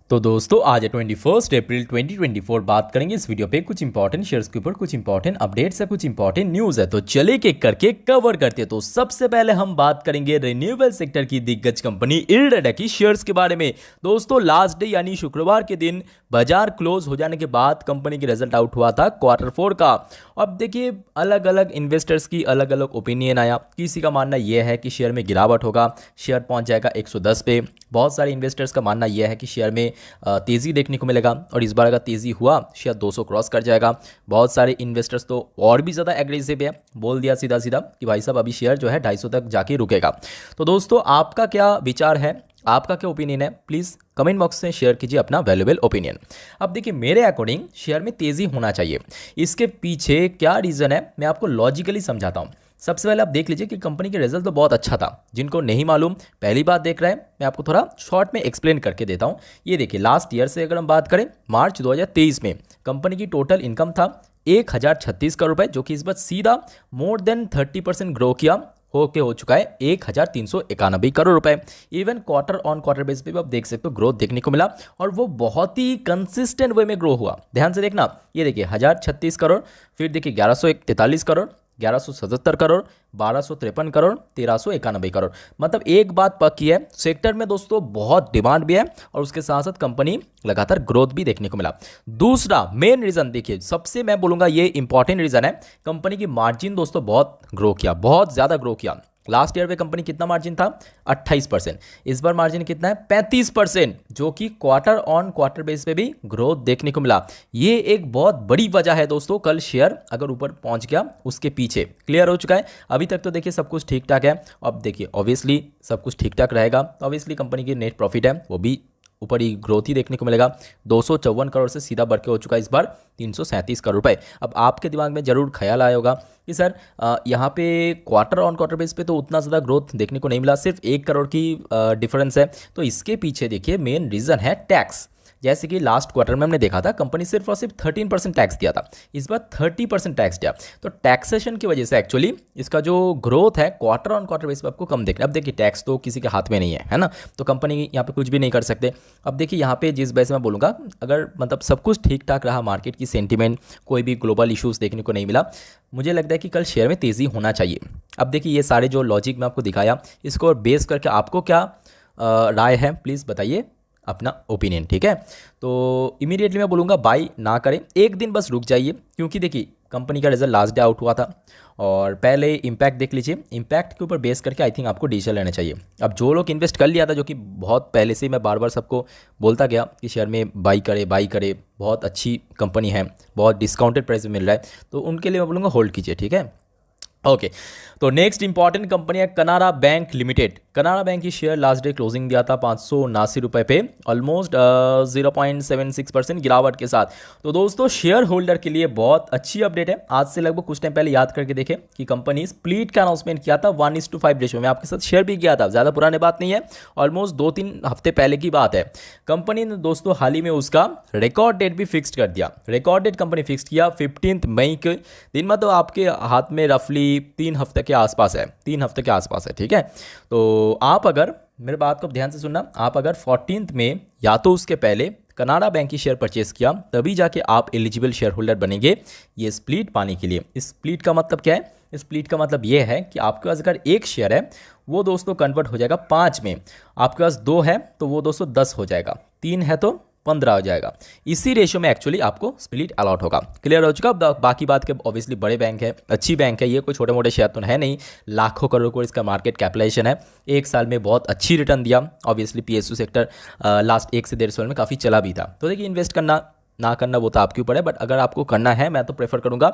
तो दोस्तों आज है 21 अप्रैल 2024। बात करेंगे इस वीडियो पे कुछ इंपॉर्टेंट शेयर्स के ऊपर, कुछ इंपॉर्टेंट अपडेट्स है, कुछ इंपॉर्टेंट न्यूज़ है। तो चलिए एक करके कवर करते हैं। तो सबसे पहले हम बात करेंगे रिन्यूएबल सेक्टर की दिग्गज कंपनी इरडाटा की शेयर्स के बारे में। दोस्तों लास्ट डे यानी शुक्रवार के दिन बाजार क्लोज हो जाने के बाद कंपनी की रिजल्ट आउट हुआ था Q4 का। अब देखिए अलग अलग इन्वेस्टर्स की अलग अलग ओपिनियन आया। किसी का मानना यह है कि शेयर में गिरावट होगा, शेयर पहुंच जाएगा 110 पे। बहुत सारे इन्वेस्टर्स का मानना यह है कि शेयर में तेज़ी देखने को मिलेगा और इस बार अगर तेज़ी हुआ शेयर 200 क्रॉस कर जाएगा। बहुत सारे इन्वेस्टर्स तो और भी ज़्यादा एग्रेसिव है, बोल दिया सीधा सीधा कि भाई साहब अभी शेयर जो है 250 तक जाके रुकेगा। तो दोस्तों आपका क्या विचार है, आपका क्या ओपिनियन है, प्लीज़ कमेंट बॉक्स में शेयर कीजिए अपना वैल्यूएबल ओपिनियन। अब देखिए मेरे अकॉर्डिंग शेयर में तेज़ी होना चाहिए। इसके पीछे क्या रीज़न है मैं आपको लॉजिकली समझाता हूँ। सबसे पहले आप देख लीजिए कि कंपनी के रिजल्ट तो बहुत अच्छा था। जिनको नहीं मालूम पहली बार देख रहे हैं, मैं आपको थोड़ा शॉर्ट में एक्सप्लेन करके देता हूँ। ये देखिए लास्ट ईयर से अगर हम बात करें मार्च 2023 में कंपनी की टोटल इनकम था 1036 करोड़ रुपए, जो कि इस बार सीधा मोर देन 30% ग्रो किया हो चुका है 1391 करोड़ रुपए। Even quarter on quarter base पे भी आप देख सकते हो ग्रोथ देखने को मिला और वो बहुत ही कंसिस्टेंट वे में ग्रो हुआ। ध्यान से देखना, ये देखिए 1036 करोड़, फिर देखिए 1143 करोड़, 1177 करोड़, 1253 करोड़, 1391 करोड़। मतलब एक बात पक्की है, सेक्टर में दोस्तों बहुत डिमांड भी है और उसके साथ साथ कंपनी लगातार ग्रोथ भी देखने को मिला। दूसरा मेन रीजन देखिए, सबसे मैं बोलूंगा ये इंपॉर्टेंट रीजन है, कंपनी की मार्जिन दोस्तों बहुत ग्रो किया, बहुत ज्यादा ग्रो किया। लास्ट ईयर में कंपनी कितना मार्जिन था 28%, इस बार मार्जिन कितना है 35%, जो कि क्वार्टर ऑन क्वार्टर बेस पे भी ग्रोथ देखने को मिला। ये एक बहुत बड़ी वजह है दोस्तों, कल शेयर अगर ऊपर पहुंच गया उसके पीछे क्लियर हो चुका है। अभी तक तो देखिए सब कुछ ठीक ठाक है। अब देखिए ऑब्वियसली सब कुछ ठीक ठाक रहेगा तो ऑब्वियसली कंपनी की नेट प्रॉफिट है वो भी ऊपर ही ग्रोथ ही देखने को मिलेगा। 254 करोड़ से सीधा बढ़ के हो चुका है इस बार 337 करोड़ रुपए। अब आपके दिमाग में जरूर ख्याल आया होगा कि सर यहाँ पे क्वार्टर ऑन क्वार्टर बेस पे तो उतना ज़्यादा ग्रोथ देखने को नहीं मिला, सिर्फ 1 करोड़ की डिफरेंस है। तो इसके पीछे देखिए मेन रीज़न है टैक्स। जैसे कि लास्ट क्वार्टर में हमने देखा था कंपनी सिर्फ और सिर्फ 13% टैक्स दिया था, इस बार 30% टैक्स दिया। तो टैक्सेशन की वजह से एक्चुअली इसका जो ग्रोथ है क्वार्टर ऑन क्वार्टर बेस पर आपको कम देखना। अब देखिए टैक्स तो किसी के हाथ में नहीं है ना, तो कंपनी यहाँ पे कुछ भी नहीं कर सकते। अब देखिए यहाँ पे जिस वजह से मैं बोलूँगा अगर मतलब सब कुछ ठीक ठाक रहा, मार्केट की सेंटिमेंट कोई भी ग्लोबल इशूज़ देखने को नहीं मिला, मुझे लगता है कि कल शेयर में तेज़ी होना चाहिए। अब देखिए ये सारे जो लॉजिक मैं आपको दिखाया इसको बेस करके आपको क्या राय है प्लीज़ बताइए अपना ओपिनियन, ठीक है। तो इमीडिएटली मैं बोलूँगा बाई ना करें, एक दिन बस रुक जाइए, क्योंकि देखिए कंपनी का रिजल्ट लास्ट डे आउट हुआ था और पहले इम्पैक्ट देख लीजिए, इम्पैक्ट के ऊपर बेस करके आई थिंक आपको डिसीजन लेना चाहिए। अब जो लोग इन्वेस्ट कर लिया था, जो कि बहुत पहले से मैं बार बार सबको बोलता गया कि शेयर में बाई करे, बहुत अच्छी कंपनी है, बहुत डिस्काउंटेड प्राइस में मिल रहा है, तो उनके लिए मैं बोलूँगा होल्ड कीजिए, ठीक है। ओके तो नेक्स्ट इंपॉर्टेंट कंपनी है कनारा बैंक लिमिटेड। कनारा बैंक की शेयर लास्ट डे क्लोजिंग दिया था 579 रुपए पे, ऑलमोस्ट 0.76% गिरावट के साथ। तो दोस्तों शेयर होल्डर के लिए बहुत अच्छी अपडेट है। आज से लगभग कुछ टाइम पहले याद करके देखें कि कंपनी स्प्लिट का अनाउंसमेंट किया था 1:5 रेशियो में, आपके साथ शेयर भी किया था, ज़्यादा पुराने बात नहीं है, ऑलमोस्ट 2-3 हफ्ते पहले की बात है। कंपनी ने दोस्तों हाल ही में उसका रिकॉर्ड डेट भी फिक्स कर दिया। रिकॉर्ड डेट कंपनी फिक्स किया 15 मई के दिन, मतलब आपके हाथ में रफली 3 हफ्ते के आसपास है, 3 हफ्ते के आसपास है, ठीक है। तो आप अगर मेरे बात को ध्यान से सुनना, आप अगर 14 में या तो उसके पहले कनाडा बैंक की शेयर परचेस किया तभी जाके आप एलिजिबल शेयर होल्डर बनेंगे ये स्प्लिट पाने के लिए। इस स्प्लिट का मतलब क्या है? स्प्लिट का मतलब ये है कि आपके पास अगर एक शेयर है वो दोस्तों कन्वर्ट हो जाएगा 5 में, आपके पास 2 है तो वो दोस्तों 10 हो जाएगा, 3 है तो 15 हो जाएगा। इसी रेशियो में एक्चुअली आपको स्प्लिट अलॉट होगा। क्लियर हो चुका। बाकी बात के ऑब्वियसली बड़े बैंक है, अच्छी बैंक है, ये कोई छोटे मोटे शेयर तो है नहीं, लाखों करोड़ को इसका मार्केट कैपिटलाइजेशन है। एक साल में बहुत अच्छी रिटर्न दिया। ऑब्वियसली पीएसयू सेक्टर लास्ट 1 से 1.5 साल में काफ़ी चला भी था। तो देखिए इन्वेस्ट करना ना करना वो तो आपके ऊपर है, बट अगर आपको करना है मैं तो प्रेफर करूंगा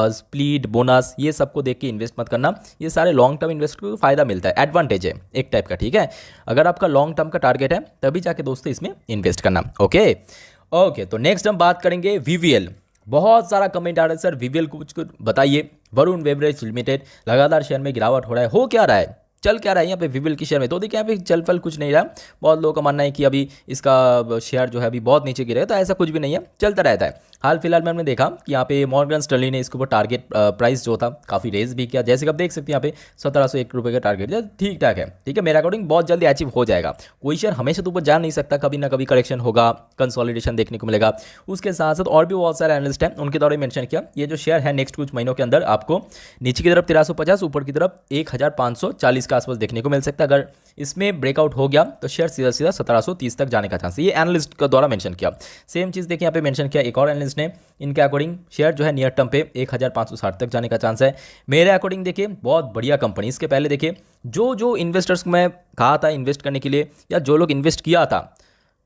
स्प्लिट बोनस ये सबको देख के इन्वेस्ट मत करना। ये सारे लॉन्ग टर्म इन्वेस्ट को फायदा मिलता है, एडवांटेज है एक टाइप का, ठीक है। अगर आपका लॉन्ग टर्म का टारगेट है तभी जाके दोस्तों इसमें इन्वेस्ट करना। ओके तो नेक्स्ट हम बात करेंगे वीवीएल। बहुत सारा कमेंट आ रहा है सर वीवीएल को कुछ बताइए। वरुण बेवरेज लिमिटेड लगातार शेयर में गिरावट हो रहा है, हो क्या रहा है? चल क्या रहा है यहाँ पे विविल के शेयर में, तो देखिए यहाँ पे चल फल कुछ नहीं रहा। बहुत लोगों का मानना है कि अभी इसका शेयर जो है अभी बहुत नीचे गिरेगा, तो ऐसा कुछ भी नहीं है, चलता रहता है। हाल फिलहाल में हमने देखा कि यहाँ पे मॉर्गन स्टैनली ने इसके ऊपर टारगेट प्राइस जो था काफ़ी रेज भी किया, जैसे कि आप देख सकते हैं यहाँ पे 1701 रुपये का टारगेट ठीक ठाक है, ठीक है, मेरे अकॉर्डिंग बहुत जल्दी अचीव हो जाएगा। कोई शेयर हमेशा तो ऊपर जा नहीं सकता, कभी ना कभी करेक्शन होगा, कंसोलिडेशन देखने को मिलेगा। उसके साथ साथ और भी बहुत सारे एनालिस्ट हैं, उनके द्वारा मेंशन किया ये जो शेयर है नेक्स्ट कुछ महीनों के अंदर आपको नीचे की तरफ 1350, ऊपर की तरफ 1540 के आसपास देखने को मिल सकता है। अगर इसमें ब्रेकआउट हो गया तो शेयर सीधा सीधा 1730 तक जाने का चांस है, ये एनालिस्ट का द्वारा मेंशन किया। सेम चीज़ देखिए यहाँ पे मेंशन किया एक और एनालिस्ट ने, इनके अकॉर्डिंग शेयर जो है नियर टर्म पे 1560 तक जाने का चांस है। मेरे अकॉर्डिंग देखिए बहुत बढ़िया कंपनी, इसके पहले देखिए जो जो इन्वेस्टर्स को मैं कहा था इन्वेस्ट करने के लिए, या जो लोग इन्वेस्ट किया था,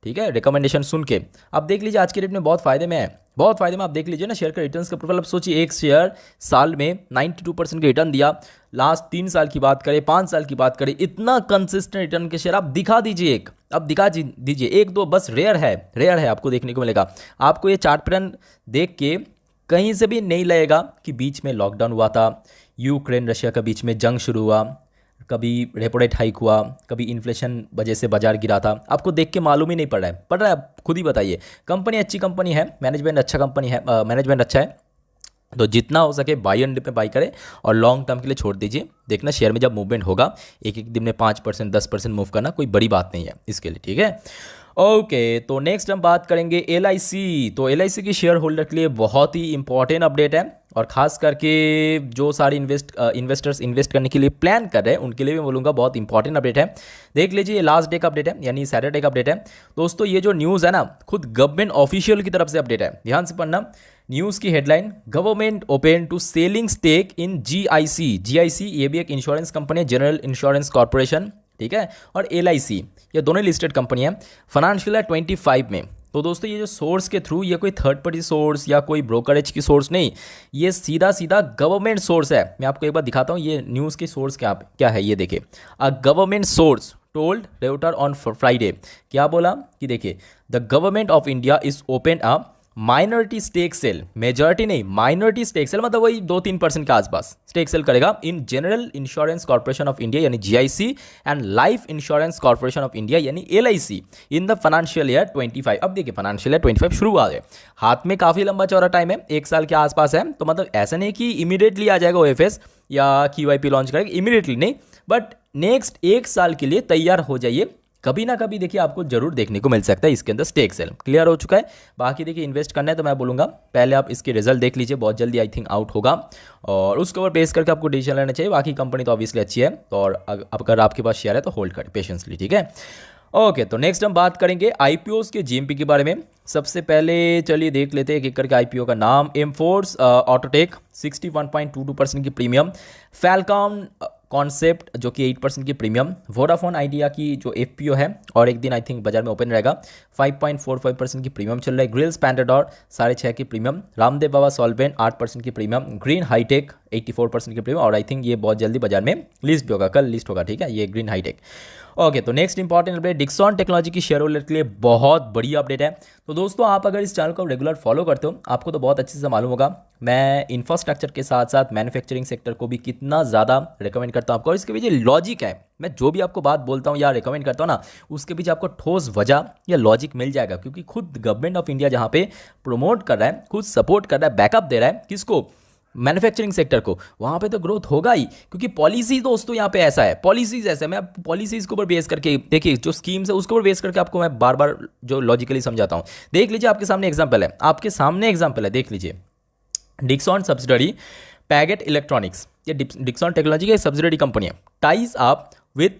ठीक है, रिकमेंडेशन सुन के, अब देख लीजिए आज के डेट में बहुत फायदे में है, बहुत फायदे में। आप देख लीजिए ना शेयर के रिटर्न्स का प्रोफाइल, अब सोचिए एक शेयर साल में 92% का रिटर्न दिया, लास्ट 3 साल की बात करें, 5 साल की बात करें, इतना कंसिस्टेंट रिटर्न के शेयर आप दिखा दीजिए एक, अब दिखा दीजिए एक दो, बस रेयर है आपको देखने को मिलेगा। आपको ये चार्ट पैटर्न देख के कहीं से भी नहीं लगेगा कि बीच में लॉकडाउन हुआ था, यूक्रेन रशिया का बीच में जंग शुरू हुआ, कभी रेपो रेट हाइक हुआ, कभी इन्फ्लेशन वजह से बाजार गिरा था, आपको देख के मालूम ही नहीं पड़ रहा है, आप खुद ही बताइए। कंपनी अच्छी कंपनी है, मैनेजमेंट अच्छा कंपनी है, मैनेजमेंट अच्छा है, तो जितना हो सके बाई एंड डिप में बाई करें और लॉन्ग टर्म के लिए छोड़ दीजिए। देखना शेयर में जब मूवमेंट होगा, एक एक दिन में 5% 10% मूव करना कोई बड़ी बात नहीं है इसके लिए, ठीक है। ओके, तो नेक्स्ट हम बात करेंगे LIC। तो LIC की शेयर होल्डर के लिए बहुत ही इंपॉर्टेंट अपडेट है, और ख़ास करके जो सारे इन्वेस्टर्स इन्वेस्ट करने के लिए प्लान कर रहे हैं उनके लिए भी बोलूँगा बहुत इंपॉर्टेंट अपडेट है। देख लीजिए ये लास्ट डे का अपडेट है, यानी सैटरडे का अपडेट है। दोस्तों ये जो न्यूज़ है ना, खुद गवर्नमेंट ऑफिशियल की तरफ से अपडेट है, ध्यान से पढ़ना। न्यूज़ की headline, government open to selling stake in GIC ये भी एक इंश्योरेंस कंपनी है, जनरल इंश्योरेंस कॉर्पोरेशन, ठीक है, और LIC ये दोनों लिस्टेड कंपनी है, फाइनेंशियल ईयर 25 में। तो दोस्तों ये जो सोर्स के थ्रू, ये कोई थर्ड पार्टी सोर्स या कोई ब्रोकरेज की सोर्स नहीं, ये सीधा सीधा गवर्नमेंट सोर्स है। मैं आपको एक बार दिखाता हूँ ये न्यूज़ की सोर्स क्या है, ये देखिए, a government source told Reuter on Friday, क्या बोला कि देखिए the government of India is open a minority stake sale, majority नहीं, माइनॉरिटी स्टेक सेल, मतलब वही 2-3% के आसपास स्टेक सेल करेगा in general insurance corporation of India यानी GIC and life insurance corporation of India यानी LIC in the financial year 25। अब देखिए फाइनेंशियल ईयर 25 शुरू हुआ है, हाथ में काफ़ी लंबा चौड़ा टाइम है, 1 साल के आसपास है, तो मतलब ऐसा नहीं कि इमीडिएटली आ जाएगा OFS या QIP लॉन्च करेगा, इमीडिएटली नहीं, बट नेक्स्ट 1 साल के लिए तैयार हो जाइए, कभी ना कभी देखिए आपको जरूर देखने को मिल सकता है इसके अंदर स्टेक सेल। क्लियर हो चुका है। बाकी देखिए इन्वेस्ट करना है तो मैं बोलूँगा पहले आप इसके रिजल्ट देख लीजिए, बहुत जल्दी आई थिंक आउट होगा, और उसके ऊपर बेस करके आपको डिसीजन लेना चाहिए। बाकी कंपनी तो ऑब्वियसली अच्छी है, तो और अगर आपके पास शेयर है तो होल्ड करें पेशेंसली, ठीक है। ओके, तो नेक्स्ट हम बात करेंगे IPOs के GMP के बारे में। सबसे पहले चलिए देख लेते हैं एक एक करके IPO का नाम। एमफोर्स ऑटोटेक 61.22% की प्रीमियम, फैलकॉन कॉन्सेप्ट जो कि 8% की प्रीमियम, वोडाफोन आइडिया की जो FPO है और एक दिन आई थिंक बाजार में ओपन रहेगा, 5.45% की प्रीमियम चल रहा है। ग्रिल्स पैंटाडोर 6.5% की प्रीमियम, रामदेव बाबा सॉल्वेंट 8% की प्रीमियम, ग्रीन हाईटेक 84% की प्रीमियम, और आई थिंक ये बहुत जल्दी बाजार में लिस्ट भी होगा, कल लिस्ट होगा, ठीक है, ये ग्रीन हाईटेक। ओके, तो next important update, Dixon technology की शेयर होल्डर के लिए बहुत बड़ी अपडेट है। तो दोस्तों आप अगर इस चैनल को रेगुलर फॉलो करते हो आपको तो बहुत अच्छे से मालूम होगा मैं इंफ्रास्ट्रक्चर के साथ साथ मैन्युफैक्चरिंग सेक्टर को भी कितना ज़्यादा रिकमेंड करता हूँ आपको, और इसके पीछे लॉजिक है। मैं जो भी आपको बात बोलता हूँ या रिकमेंड करता हूँ ना, उसके पीछे आपको ठोस वजह या लॉजिक मिल जाएगा, क्योंकि खुद गवर्नमेंट ऑफ इंडिया जहाँ पे प्रमोट कर रहा है, खुद सपोर्ट कर रहा है, बैकअप दे रहा है किसको, मैन्युफैक्चरिंग सेक्टर को, वहाँ पे तो ग्रोथ होगा ही, क्योंकि पॉलिसी दोस्तों यहाँ पे ऐसा है, पॉलिसीज ऐसे, मैं पॉलिसीज के ऊपर बेस करके देखिए जो स्कीम्स है उसके ऊपर बेस करके आपको मैं बार बार जो लॉजिकली समझाता हूँ। देख लीजिए आपके सामने एग्जांपल है, देख लीजिए डिक्सॉन सब्सिडरी पैगेट इलेक्ट्रॉनिक्स, ये डिक्सॉन टेक्नोलॉजी की सब्सिडरी कंपनी है, ties up with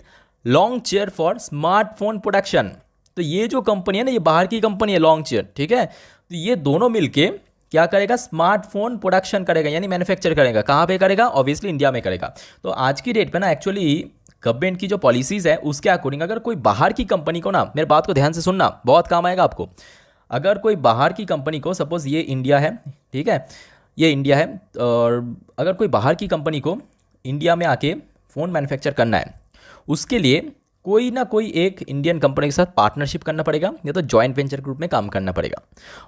long chair for smartphone production. तो ये जो कंपनी है ना, ये बाहर की कंपनी है लॉन्ग चेयर, ठीक है, तो ये दोनों मिलके क्या करेगा, स्मार्टफोन प्रोडक्शन करेगा, यानी मैन्युफैक्चर करेगा। कहाँ पे करेगा, ऑब्वियसली इंडिया में करेगा। तो आज की डेट पे ना एक्चुअली गवर्नमेंट की जो पॉलिसीज है उसके अकॉर्डिंग अगर कोई बाहर की कंपनी को ना, मेरे बात को ध्यान से सुनना, बहुत काम आएगा आपको। अगर कोई बाहर की कंपनी को, सपोज ये इंडिया है, ठीक है, ये इंडिया है, और अगर कोई बाहर की कंपनी को इंडिया में आके फ़ोन मैन्युफैक्चर करना है, उसके लिए कोई ना कोई एक इंडियन कंपनी के साथ पार्टनरशिप करना पड़ेगा या तो जॉइंट वेंचर के रूप में काम करना पड़ेगा,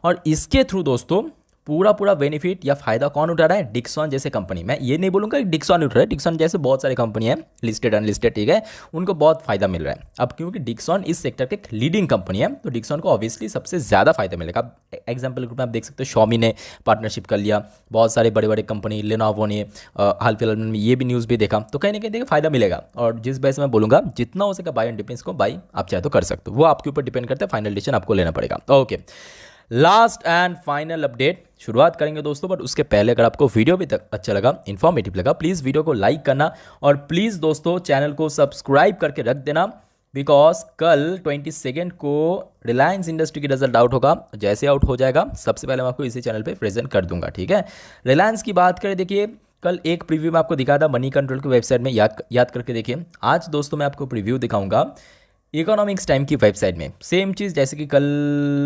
और इसके थ्रू दोस्तों पूरा पूरा बेनिफिट या फायदा कौन उठा रहा है? डिक्सॉन जैसे कंपनी। मैं ये नहीं बोलूँगा कि डिक्सॉन उठ रहा है, डिक्सॉन जैसे बहुत सारी कंपनी है लिस्टेड अनलिस्टेड, ठीक है, उनको बहुत फायदा मिल रहा है। अब क्योंकि डिक्सॉन इस सेक्टर की एक लीडिंग कंपनी है तो डिक्सॉन को ऑब्वियसली सबसे ज़्यादा फायदा मिलेगा। अब एग्जाम्पल के रूप में आप देख सकते हो शॉमी ने पार्टनरशिप कर लिया, बहुत सारे बड़े बड़े कंपनी, लेनोवो ने, हाल फिलहाल में ये भी न्यूज़ भी देखा, तो कहीं ना कहीं देखिए फायदा मिलेगा। और जिस वजह से मैं बोलूँगा जितना हो सके बाय एंड डिपेंड्स को बाय आप चाहे तो कर सकते हो, वो आपके ऊपर डिपेंड करता है, फाइनल डिसीजन आपको लेना पड़ेगा। Okay, last and final update शुरुआत करेंगे दोस्तों, बट उसके पहले अगर आपको वीडियो भी तक अच्छा लगा, इन्फॉर्मेटिव लगा, प्लीज़ वीडियो को लाइक करना और प्लीज़ दोस्तों चैनल को सब्सक्राइब करके रख देना, बिकॉज कल 22 को रिलायंस इंडस्ट्री की रिजल्ट आउट होगा। जैसे आउट हो जाएगा सबसे पहले मैं आपको इसी चैनल पे प्रेजेंट कर दूंगा, ठीक है। रिलायंस की बात करें, देखिए कल एक प्रीव्यू में आपको दिखाया था मनी कंट्रोल की वेबसाइट में, याद करके देखिए। आज दोस्तों मैं आपको प्रीव्यू दिखाऊंगा इकोनॉमिक्स टाइम की वेबसाइट में, सेम चीज़ जैसे कि कल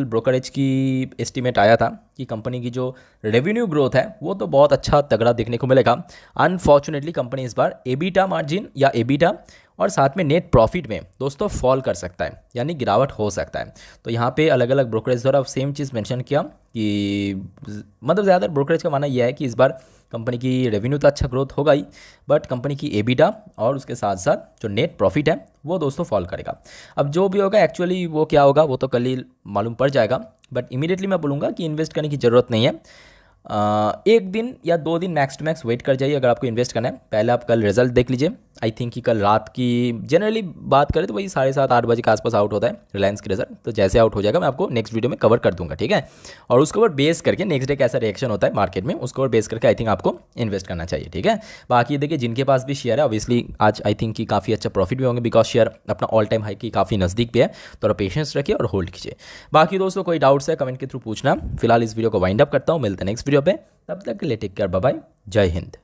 ब्रोकरेज की एस्टीमेट आया था कि कंपनी की जो रेवेन्यू ग्रोथ है वो तो बहुत अच्छा तगड़ा देखने को मिलेगा। अनफॉर्चुनेटली कंपनी इस बार एबिटा मार्जिन या एबिटा और साथ में नेट प्रॉफिट में दोस्तों फॉल कर सकता है, यानी गिरावट हो सकता है। तो यहाँ पे अलग अलग ब्रोकरेज द्वारा सेम चीज़ मेंशन किया कि मतलब ज़्यादातर ब्रोकरेज का मानना यह है कि इस बार कंपनी की रेवेन्यू तो अच्छा ग्रोथ होगा ही, बट कंपनी की एबिटा और उसके साथ साथ जो नेट प्रॉफिट है वो दोस्तों फॉल करेगा। अब जो भी होगा एक्चुअली वो क्या होगा वो तो कल ही मालूम पड़ जाएगा, बट इमीडिएटली मैं बोलूँगा कि इन्वेस्ट करने की ज़रूरत नहीं है। एक दिन या 2 दिन मैक्स टू मैक्स वेट कर जाइए अगर आपको इन्वेस्ट करना है। पहले आप कल रिजल्ट देख लीजिए। आई थिंक कि कल रात की जनरली बात करें तो वही 7:30-8 बजे के आसपास आउट होता है रिलायंस की रिजल्ट, तो जैसे आउट हो जाएगा मैं आपको नेक्स्ट वीडियो में कवर कर दूंगा, ठीक है। और उसके ऊपर बेस करके नेक्स्ट डे कैसा रिएक्शन होता है मार्केट में, उसके ऊपर बेस करके आई थिंक आपको इन्वेस्ट करना चाहिए, ठीक है। बाकी देखिए जिनके पास भी शेयर है ऑब्वियसली आज आई थिंक कि काफ़ी अच्छा प्रॉफिट भी होंगे, बिकॉज शेयर अपना ऑल टाइम हाई की काफ़ी नज़दीक भी है। थोड़ा पेशेंस रखिए और होल्ड कीजिए। बाकी दोस्तों कोई डाउट्स है कमेंट के थ्रू पूछना। फिलहाल इस वीडियो को वाइंड अप करता हूँ, मिलते हैं नेक्स्ट वीडियो पे, तब तक के लिए टेक केयर, बाय बाय, जय हिंद।